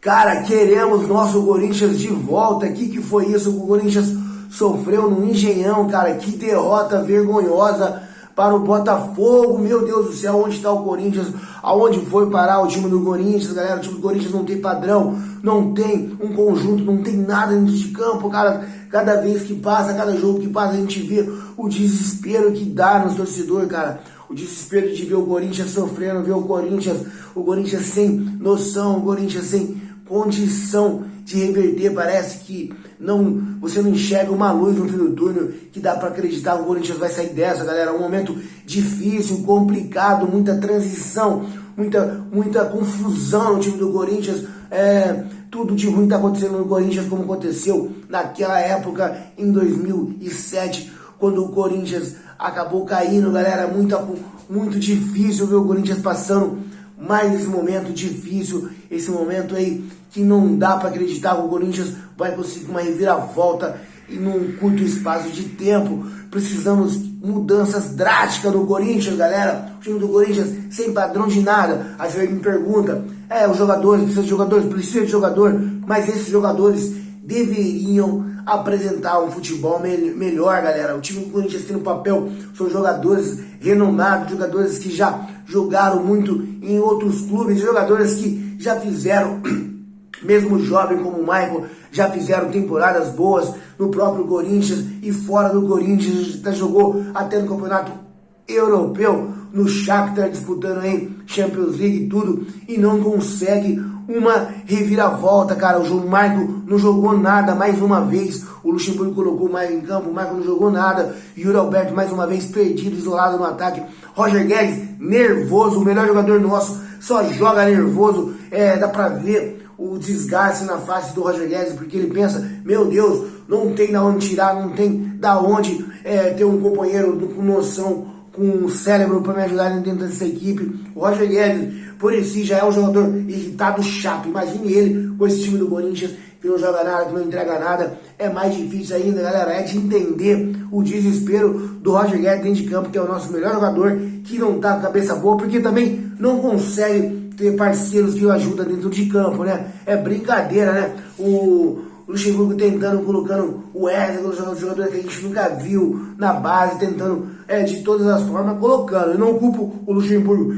Cara, queremos nosso Corinthians de volta. Que foi isso? O Corinthians sofreu no Engenhão, cara. Que derrota vergonhosa para o Botafogo. Meu Deus do céu, onde está o Corinthians? Aonde foi parar o time do Corinthians, galera? O time do Corinthians não tem padrão, não tem um conjunto, não tem nada dentro de campo, cara. Cada vez que passa, cada jogo que passa, a gente vê o desespero que dá nos torcedores, cara. O desespero de ver o Corinthians sofrendo, ver o Corinthians sem noção, o Corinthians sem condição de reverter. Parece que você não enxerga uma luz no fim do túnel que dá para acreditar que o Corinthians vai sair dessa, galera. É um momento difícil, complicado, muita transição, muita confusão no time do Corinthians. Tudo de ruim está acontecendo no Corinthians, como aconteceu naquela época em 2007, quando o Corinthians acabou caindo, galera. Muito difícil ver o Corinthians passando mais esse momento difícil, esse momento aí que não dá para acreditar que o Corinthians vai conseguir uma reviravolta e num curto espaço de tempo. Precisamos mudanças drásticas no Corinthians, galera. O time do Corinthians sem padrão de nada. Aí você me pergunta, os jogadores, precisa de jogador, mas esses jogadores deveriam apresentar um futebol melhor, galera. O time do Corinthians tem no papel, são jogadores renomados, jogadores que já jogaram muito em outros clubes, jogadores que já fizeram, mesmo jovem como o Michael, já fizeram temporadas boas no próprio Corinthians e fora do Corinthians, já jogou até no campeonato europeu, no Shakhtar, disputando aí Champions League e tudo, e não consegue uma reviravolta, cara. O Michael não jogou nada mais uma vez. O Luxemburgo colocou o Michael em campo, o Michael não jogou nada. Yuri Alberto mais uma vez perdido, isolado no ataque. Roger Guedes nervoso, o melhor jogador nosso, só joga nervoso. Dá pra ver o desgaste na face do Roger Guedes, porque ele pensa, meu Deus, não tem da onde tirar, não tem da onde ter um companheiro com noção, com cérebro para me ajudar dentro dessa equipe. O Roger Guedes, por si, já é um jogador irritado, chato. Imagine ele com esse time do Corinthians, que não joga nada, que não entrega nada. É mais difícil ainda, galera, é de entender o desespero do Roger Guedes dentro de campo, que é o nosso melhor jogador, que não tá com a cabeça boa, porque também não consegue ter parceiros que o ajudam dentro de campo, né? É brincadeira, né? O Luxemburgo colocando o Wesley, os jogadores que a gente nunca viu na base, tentando de todas as formas, colocando. Eu não culpo o Luxemburgo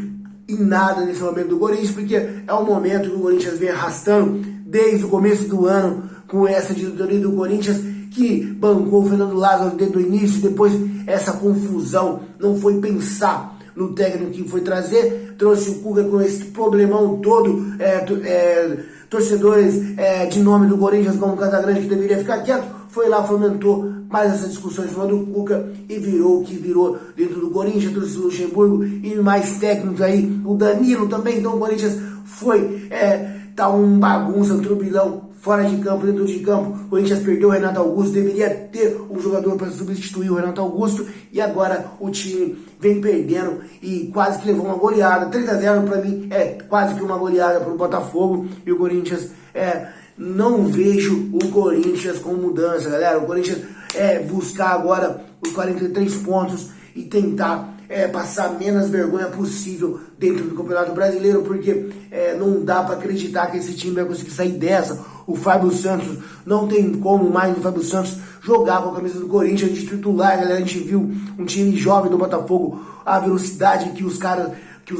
em nada nesse momento do Corinthians, porque é um momento que o Corinthians vem arrastando desde o começo do ano, com essa diretoria do Corinthians, que bancou o Fernando Lázaro desde o início. Depois essa confusão, não foi pensar no técnico que foi trazer, trouxe o Cuca com esse problemão todo, torcedores de nome do Corinthians, como o Casagrande, que deveria ficar quieto, foi lá, fomentou mais essa discussão em cima do Cuca e virou o que virou dentro do Corinthians. Trouxe o Luxemburgo e mais técnicos aí, o Danilo também. Então o Corinthians tá um bagunça, um turbilhão fora de campo, dentro de campo. O Corinthians perdeu o Renato Augusto, deveria ter um jogador para substituir o Renato Augusto, e agora o time vem perdendo e quase que levou uma goleada. 3-0 para mim é quase que uma goleada para o Botafogo, e o Corinthians não vejo o Corinthians com mudança, galera. O Corinthians buscar agora os 43 pontos e tentar passar menos vergonha possível dentro do Campeonato Brasileiro, porque não dá para acreditar que esse time vai conseguir sair dessa. O Fábio Santos, não tem como mais o Fábio Santos jogar com a camisa do Corinthians de titular, galera. A gente viu um time jovem do Botafogo, a velocidade que os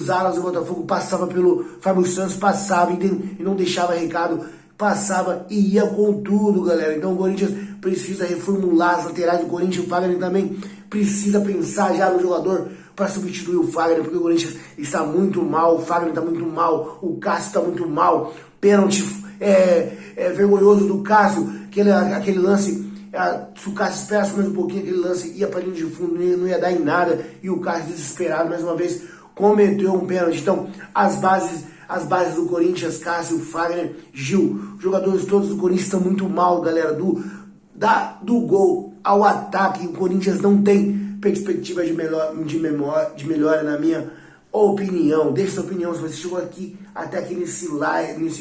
alas do Botafogo passavam pelo Fábio Santos, passava e não deixava recado, passava e ia com tudo, galera. Então o Corinthians precisa reformular as laterais do Corinthians. O Fagner também precisa pensar já no jogador para substituir o Fagner, porque o Corinthians está muito mal, o Fagner está muito mal, o Cássio está muito mal. Pênalti vergonhoso do Cássio, aquele lance, se o Cássio esperasse mais um pouquinho, aquele lance ia para a linha de fundo, não ia dar em nada, e o Cássio, desesperado, mais uma vez cometeu um pênalti. Então as bases do Corinthians, Cássio, Fagner, Gil, jogadores todos do Corinthians estão muito mal, galera. Do gol ao ataque, o Corinthians não tem perspectiva de melhora, na minha opinião. Deixe sua opinião se você chegou aqui até aqui nesse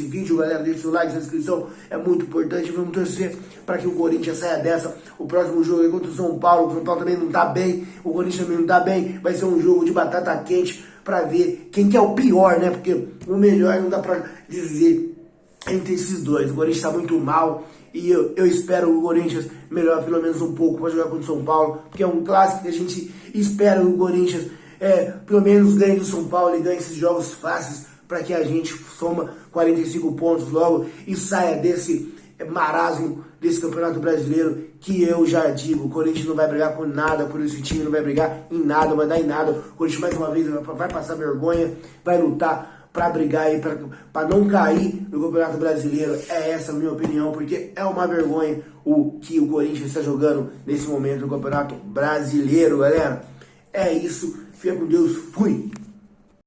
vídeo, galera. Deixe seu like, sua inscrição, é muito importante. Vamos torcer para que o Corinthians saia dessa. O próximo jogo é contra o São Paulo. O São Paulo também não tá bem, o Corinthians também não tá bem. Vai ser um jogo de batata quente para ver quem que é o pior, né? Porque o melhor não dá para dizer entre esses dois. O Corinthians está muito mal e eu espero o Corinthians melhorar pelo menos um pouco para jogar contra o São Paulo, porque é um clássico que a gente espera o Corinthians pelo menos ganhe do São Paulo e ganhe esses jogos fáceis para que a gente soma 45 pontos logo e saia desse marasmo desse Campeonato Brasileiro, que eu já digo, o Corinthians não vai brigar com nada, por esse time não vai brigar em nada, não vai dar em nada. O Corinthians mais uma vez vai passar vergonha, vai lutar para brigar aí, para não cair no Campeonato Brasileiro. É essa a minha opinião, porque é uma vergonha o que o Corinthians está jogando nesse momento no Campeonato Brasileiro, galera. É isso, fica com Deus, fui!